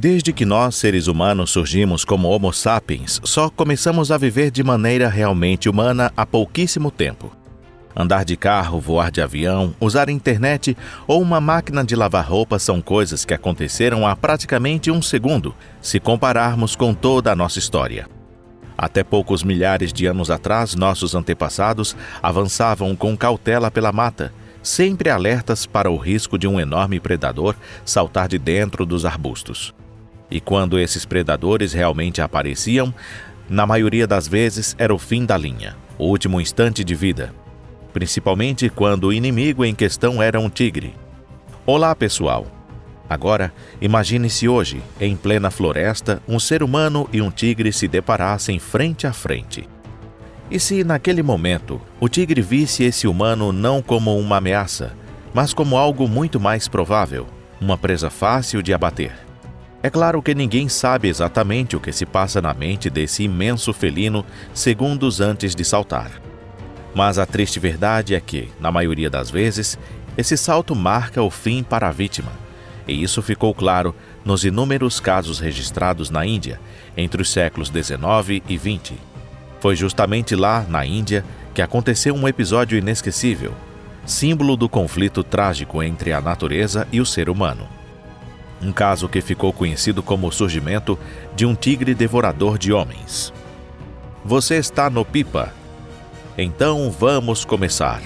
Desde que nós, seres humanos, surgimos como Homo sapiens, só começamos a viver de maneira realmente humana há pouquíssimo tempo. Andar de carro, voar de avião, usar internet ou uma máquina de lavar roupa são coisas que aconteceram há praticamente um segundo, se compararmos com toda a nossa história. Até poucos milhares de anos atrás, nossos antepassados avançavam com cautela pela mata, sempre alertas para o risco de um enorme predador saltar de dentro dos arbustos. E quando esses predadores realmente apareciam, na maioria das vezes era o fim da linha, o último instante de vida. Principalmente quando o inimigo em questão era um tigre. Olá, pessoal! Agora, imagine-se hoje, em plena floresta, um ser humano e um tigre se deparassem frente a frente. E se, naquele momento, o tigre visse esse humano não como uma ameaça, mas como algo muito mais provável, uma presa fácil de abater? É claro que ninguém sabe exatamente o que se passa na mente desse imenso felino segundos antes de saltar. Mas a triste verdade é que, na maioria das vezes, esse salto marca o fim para a vítima. E isso ficou claro nos inúmeros casos registrados na Índia, entre os séculos XIX e XX. Foi justamente lá, na Índia, que aconteceu um episódio inesquecível, símbolo do conflito trágico entre a natureza e o ser humano. Um caso que ficou conhecido como o surgimento de um tigre devorador de homens. Você está no Pipa? Então vamos começar.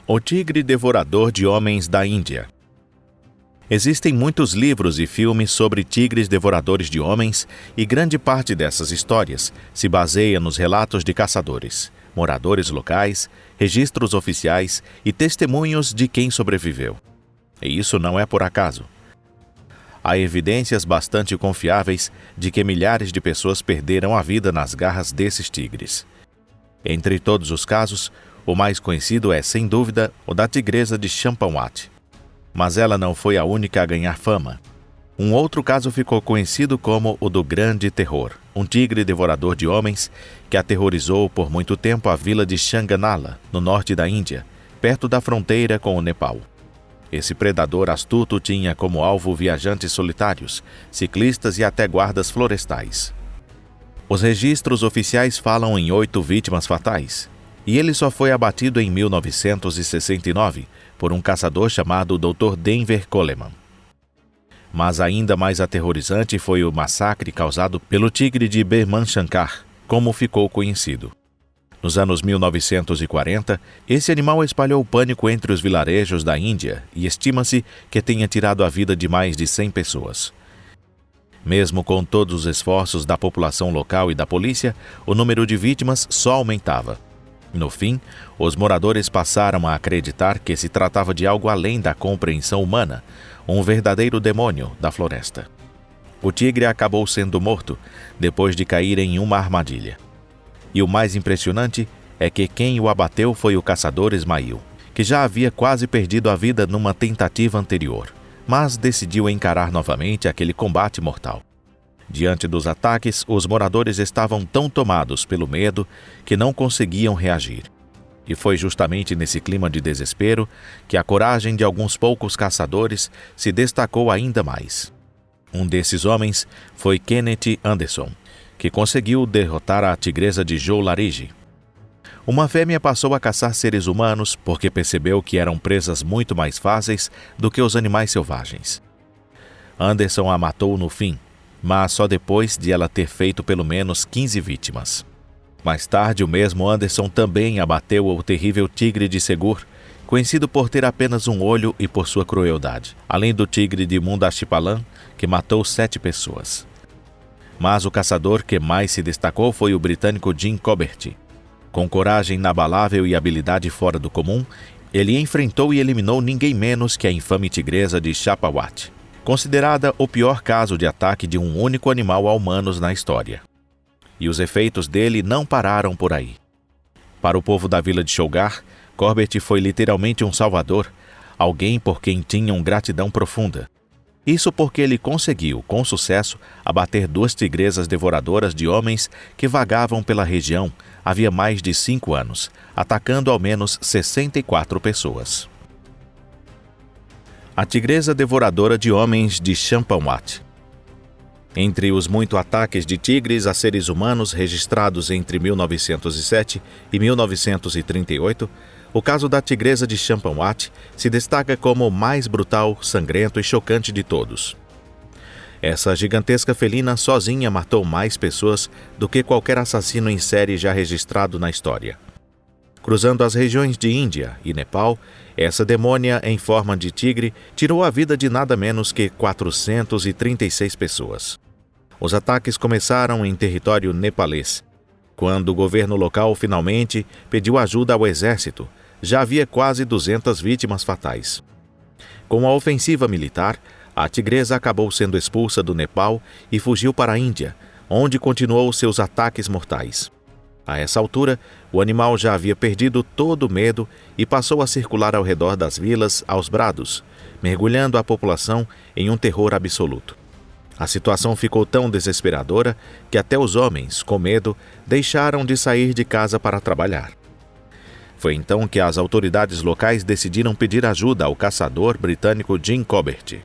O tigre devorador de homens da Índia. Existem muitos livros e filmes sobre tigres devoradores de homens e grande parte dessas histórias se baseia nos relatos de caçadores, moradores locais, registros oficiais e testemunhos de quem sobreviveu. E isso não é por acaso. Há evidências bastante confiáveis de que milhares de pessoas perderam a vida nas garras desses tigres. Entre todos os casos, o mais conhecido é, sem dúvida, o da tigresa de Champawat. Mas ela não foi a única a ganhar fama. Um outro caso ficou conhecido como o do Grande Terror, um tigre devorador de homens que aterrorizou por muito tempo a vila de Shanganala, no norte da Índia, perto da fronteira com o Nepal. Esse predador astuto tinha como alvo viajantes solitários, ciclistas e até guardas florestais. Os registros oficiais falam em 8 vítimas fatais, e ele só foi abatido em 1969 por um caçador chamado Dr. Denver Coleman. Mas ainda mais aterrorizante foi o massacre causado pelo tigre de Berman Shankar, como ficou conhecido. Nos anos 1940, esse animal espalhou pânico entre os vilarejos da Índia e estima-se que tenha tirado a vida de mais de 100 pessoas. Mesmo com todos os esforços da população local e da polícia, o número de vítimas só aumentava. No fim, os moradores passaram a acreditar que se tratava de algo além da compreensão humana, um verdadeiro demônio da floresta. O tigre acabou sendo morto depois de cair em uma armadilha. E o mais impressionante é que quem o abateu foi o caçador Ismail, que já havia quase perdido a vida numa tentativa anterior, mas decidiu encarar novamente aquele combate mortal. Diante dos ataques, os moradores estavam tão tomados pelo medo que não conseguiam reagir. E foi justamente nesse clima de desespero que a coragem de alguns poucos caçadores se destacou ainda mais. Um desses homens foi Kenneth Anderson, que conseguiu derrotar a tigresa de Joe Larige. Uma fêmea passou a caçar seres humanos porque percebeu que eram presas muito mais fáceis do que os animais selvagens. Anderson a matou no fim, mas só depois de ela ter feito pelo menos 15 vítimas. Mais tarde, o mesmo Anderson também abateu o terrível tigre de Segur, conhecido por ter apenas um olho e por sua crueldade, além do tigre de Mundashipalam, que matou 7 pessoas. Mas o caçador que mais se destacou foi o britânico Jim Corbett. Com coragem inabalável e habilidade fora do comum, ele enfrentou e eliminou ninguém menos que a infame tigresa de Champawat, considerada o pior caso de ataque de um único animal a humanos na história. E os efeitos dele não pararam por aí. Para o povo da vila de Shogar, Corbett foi literalmente um salvador, alguém por quem tinham gratidão profunda. Isso porque ele conseguiu, com sucesso, abater 2 tigresas devoradoras de homens que vagavam pela região havia mais de 5 anos, atacando ao menos 64 pessoas. A tigresa devoradora de homens de Champawat. Entre os muitos ataques de tigres a seres humanos registrados entre 1907 e 1938, o caso da tigresa de Champawat se destaca como o mais brutal, sangrento e chocante de todos. Essa gigantesca felina sozinha matou mais pessoas do que qualquer assassino em série já registrado na história. Cruzando as regiões de Índia e Nepal, essa demônia em forma de tigre tirou a vida de nada menos que 436 pessoas. Os ataques começaram em território nepalês. Quando o governo local finalmente pediu ajuda ao exército, já havia quase 200 vítimas fatais. Com a ofensiva militar, a tigresa acabou sendo expulsa do Nepal e fugiu para a Índia, onde continuou seus ataques mortais. A essa altura, o animal já havia perdido todo o medo e passou a circular ao redor das vilas aos brados, mergulhando a população em um terror absoluto. A situação ficou tão desesperadora que até os homens, com medo, deixaram de sair de casa para trabalhar. Foi então que as autoridades locais decidiram pedir ajuda ao caçador britânico Jim Corbett.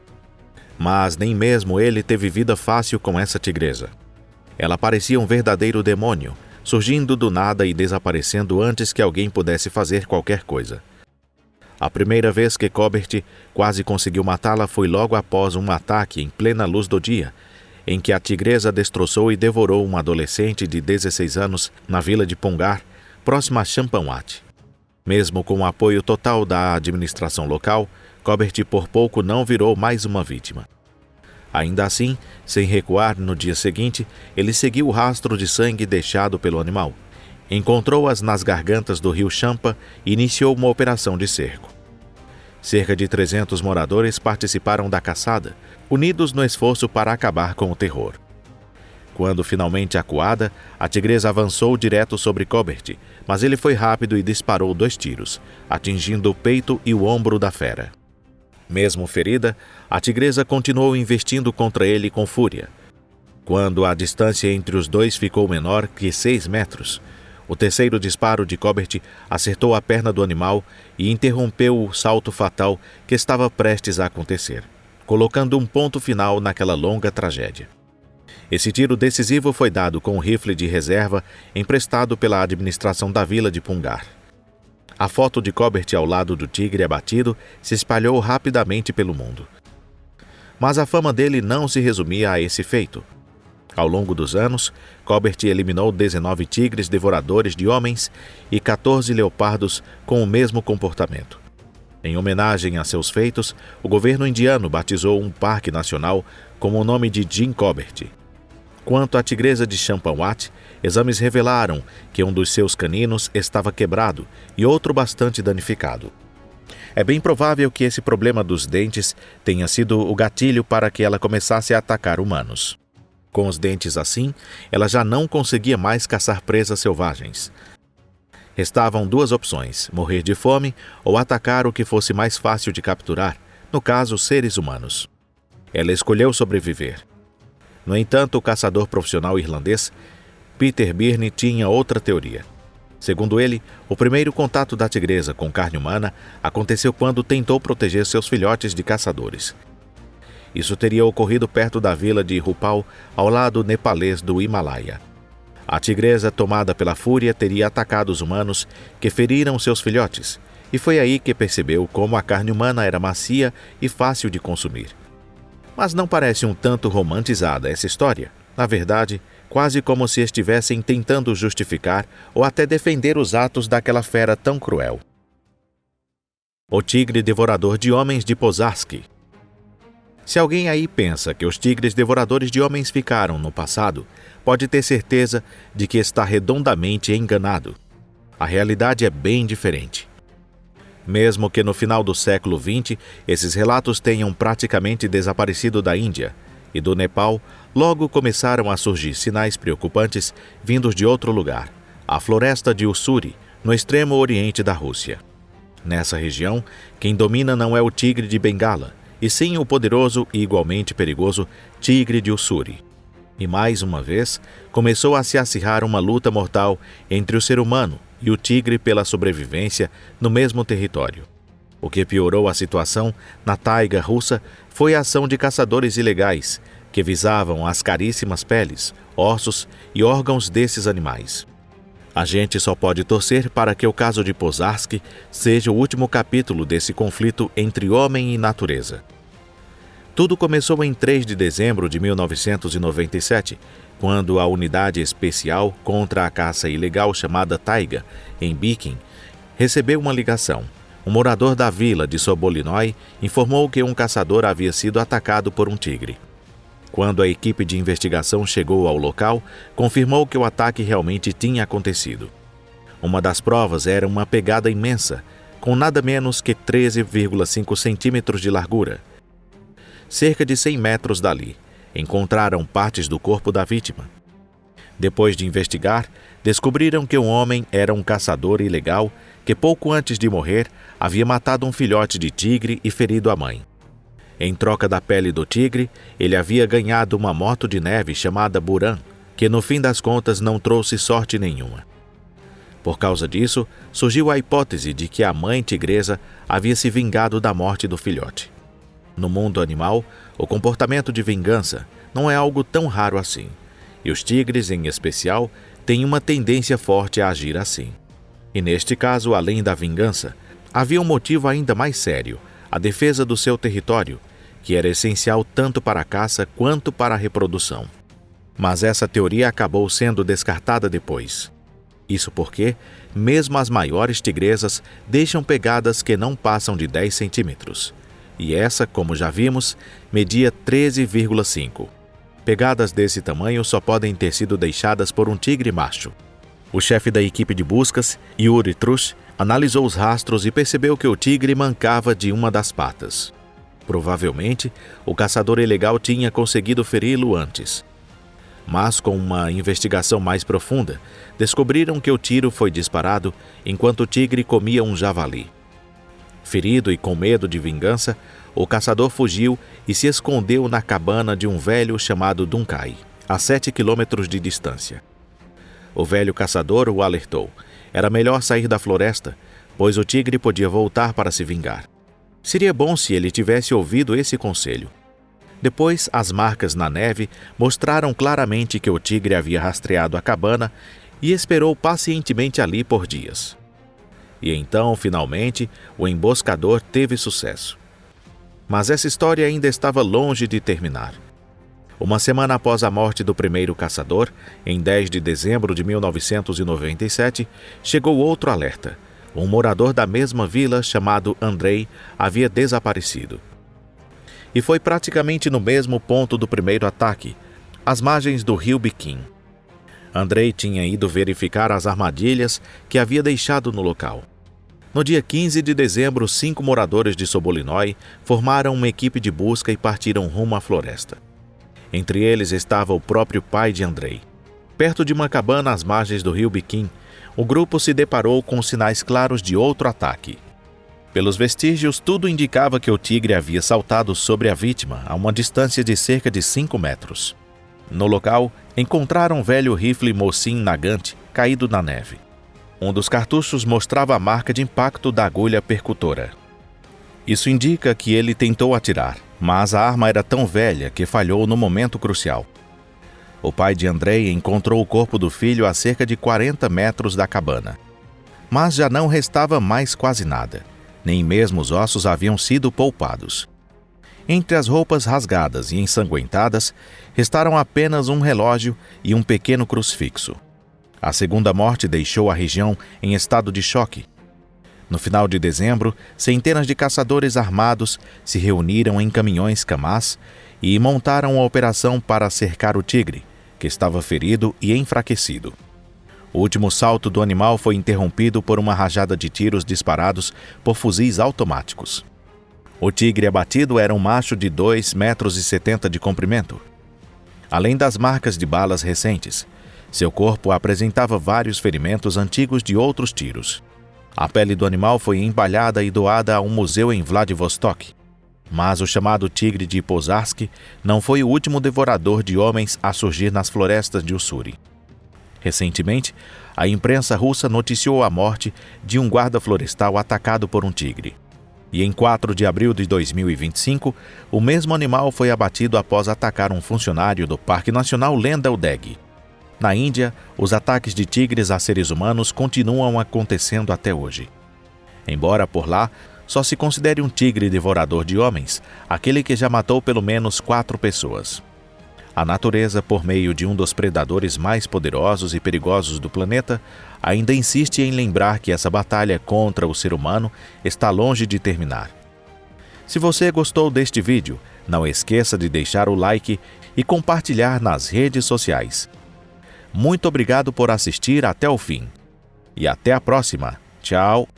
Mas nem mesmo ele teve vida fácil com essa tigresa. Ela parecia um verdadeiro demônio, surgindo do nada e desaparecendo antes que alguém pudesse fazer qualquer coisa. A primeira vez que Corbett quase conseguiu matá-la foi logo após um ataque em plena luz do dia, em que a tigresa destroçou e devorou um adolescente de 16 anos na vila de Pungar, próxima a Champawat. Mesmo com o apoio total da administração local, Corbett por pouco não virou mais uma vítima. Ainda assim, sem recuar, no dia seguinte, ele seguiu o rastro de sangue deixado pelo animal. Encontrou-as nas gargantas do rio Champa e iniciou uma operação de cerco. Cerca de 300 moradores participaram da caçada, unidos no esforço para acabar com o terror. Quando finalmente acuada, a tigresa avançou direto sobre Corbett, mas ele foi rápido e disparou 2 tiros, atingindo o peito e o ombro da fera. Mesmo ferida, a tigresa continuou investindo contra ele com fúria. Quando a distância entre os dois ficou menor que 6 metros, o terceiro disparo de Corbett acertou a perna do animal e interrompeu o salto fatal que estava prestes a acontecer, colocando um ponto final naquela longa tragédia. Esse tiro decisivo foi dado com um rifle de reserva emprestado pela administração da vila de Pungar. A foto de Corbett ao lado do tigre abatido se espalhou rapidamente pelo mundo. Mas a fama dele não se resumia a esse feito. Ao longo dos anos, Corbett eliminou 19 tigres devoradores de homens e 14 leopardos com o mesmo comportamento. Em homenagem a seus feitos, o governo indiano batizou um parque nacional com o nome de Jim Corbett. Quanto à tigresa de Champawat, exames revelaram que um dos seus caninos estava quebrado e outro bastante danificado. É bem provável que esse problema dos dentes tenha sido o gatilho para que ela começasse a atacar humanos. Com os dentes assim, ela já não conseguia mais caçar presas selvagens. Restavam 2 opções: morrer de fome ou atacar o que fosse mais fácil de capturar, no caso, seres humanos. Ela escolheu sobreviver. No entanto, o caçador profissional irlandês Peter Byrne tinha outra teoria. Segundo ele, o primeiro contato da tigresa com carne humana aconteceu quando tentou proteger seus filhotes de caçadores. Isso teria ocorrido perto da vila de Rupal, ao lado nepalês do Himalaia. A tigresa, tomada pela fúria, teria atacado os humanos que feriram seus filhotes, e foi aí que percebeu como a carne humana era macia e fácil de consumir. Mas não parece um tanto romantizada essa história? Na verdade, quase como se estivessem tentando justificar ou até defender os atos daquela fera tão cruel. O tigre devorador de homens de Pozharsky. Se alguém aí pensa que os tigres devoradores de homens ficaram no passado, pode ter certeza de que está redondamente enganado. A realidade é bem diferente. Mesmo que no final do século XX esses relatos tenham praticamente desaparecido da Índia e do Nepal, logo começaram a surgir sinais preocupantes vindos de outro lugar, a floresta de Ussuri, no extremo oriente da Rússia. Nessa região, quem domina não é o tigre de Bengala, e sim o poderoso e igualmente perigoso tigre de Ussuri. E mais uma vez, começou a se acirrar uma luta mortal entre o ser humano e o tigre pela sobrevivência no mesmo território. O que piorou a situação na taiga russa foi a ação de caçadores ilegais, que visavam as caríssimas peles, ossos e órgãos desses animais. A gente só pode torcer para que o caso de Pozharsky seja o último capítulo desse conflito entre homem e natureza. Tudo começou em 3 de dezembro de 1997, quando a unidade especial contra a caça ilegal chamada Taiga, em Bikin, recebeu uma ligação. Um morador da vila de Sobolinói informou que um caçador havia sido atacado por um tigre. Quando a equipe de investigação chegou ao local, confirmou que o ataque realmente tinha acontecido. Uma das provas era uma pegada imensa, com nada menos que 13,5 centímetros de largura. Cerca de 100 metros dali, encontraram partes do corpo da vítima. Depois de investigar, descobriram que o homem era um caçador ilegal que, pouco antes de morrer, havia matado um filhote de tigre e ferido a mãe. Em troca da pele do tigre, ele havia ganhado uma moto de neve chamada Buran, que no fim das contas não trouxe sorte nenhuma. Por causa disso, surgiu a hipótese de que a mãe tigresa havia se vingado da morte do filhote. No mundo animal, o comportamento de vingança não é algo tão raro assim, e os tigres, em especial, têm uma tendência forte a agir assim. E neste caso, além da vingança, havia um motivo ainda mais sério: a defesa do seu território, que era essencial tanto para a caça quanto para a reprodução. Mas essa teoria acabou sendo descartada depois. Isso porque, mesmo as maiores tigresas deixam pegadas que não passam de 10 centímetros. E essa, como já vimos, media 13,5. Pegadas desse tamanho só podem ter sido deixadas por um tigre macho. O chefe da equipe de buscas, Yuri Trush, analisou os rastros e percebeu que o tigre mancava de uma das patas. Provavelmente, o caçador ilegal tinha conseguido feri-lo antes. Mas, com uma investigação mais profunda, descobriram que o tiro foi disparado enquanto o tigre comia um javali. Ferido e com medo de vingança, o caçador fugiu e se escondeu na cabana de um velho chamado Dunkai, a 7 quilômetros de distância. O velho caçador o alertou. Era melhor sair da floresta, pois o tigre podia voltar para se vingar. Seria bom se ele tivesse ouvido esse conselho. Depois, as marcas na neve mostraram claramente que o tigre havia rastreado a cabana e esperou pacientemente ali por dias. E então, finalmente, o emboscador teve sucesso. Mas essa história ainda estava longe de terminar. Uma semana após a morte do primeiro caçador, em 10 de dezembro de 1997, chegou outro alerta. Um morador da mesma vila, chamado Andrei, havia desaparecido. E foi praticamente no mesmo ponto do primeiro ataque, às margens do rio Bikin. Andrei tinha ido verificar as armadilhas que havia deixado no local. No dia 15 de dezembro, 5 moradores de Sobolinói formaram uma equipe de busca e partiram rumo à floresta. Entre eles estava o próprio pai de Andrei. Perto de uma cabana às margens do rio Bikin, o grupo se deparou com sinais claros de outro ataque. Pelos vestígios, tudo indicava que o tigre havia saltado sobre a vítima a uma distância de cerca de 5 metros. No local, encontraram um velho rifle Mosin Nagant caído na neve. Um dos cartuchos mostrava a marca de impacto da agulha percutora. Isso indica que ele tentou atirar, mas a arma era tão velha que falhou no momento crucial. O pai de Andrei encontrou o corpo do filho a cerca de 40 metros da cabana. Mas já não restava mais quase nada. Nem mesmo os ossos haviam sido poupados. Entre as roupas rasgadas e ensanguentadas, restaram apenas um relógio e um pequeno crucifixo. A segunda morte deixou a região em estado de choque. No final de dezembro, centenas de caçadores armados se reuniram em caminhões Kamaz e montaram uma operação para cercar o tigre, que estava ferido e enfraquecido. O último salto do animal foi interrompido por uma rajada de tiros disparados por fuzis automáticos. O tigre abatido era um macho de 2,70 metros de comprimento. Além das marcas de balas recentes, seu corpo apresentava vários ferimentos antigos de outros tiros. A pele do animal foi embalhada e doada a um museu em Vladivostok. Mas o chamado tigre de Pozharsky não foi o último devorador de homens a surgir nas florestas de Ussuri. Recentemente, a imprensa russa noticiou a morte de um guarda florestal atacado por um tigre. E em 4 de abril de 2025, o mesmo animal foi abatido após atacar um funcionário do Parque Nacional Lendau-Deg. Na Índia, os ataques de tigres a seres humanos continuam acontecendo até hoje. Embora por lá só se considere um tigre devorador de homens aquele que já matou pelo menos 4 pessoas. A natureza, por meio de um dos predadores mais poderosos e perigosos do planeta, ainda insiste em lembrar que essa batalha contra o ser humano está longe de terminar. Se você gostou deste vídeo, não esqueça de deixar o like e compartilhar nas redes sociais. Muito obrigado por assistir até o fim. E até a próxima. Tchau!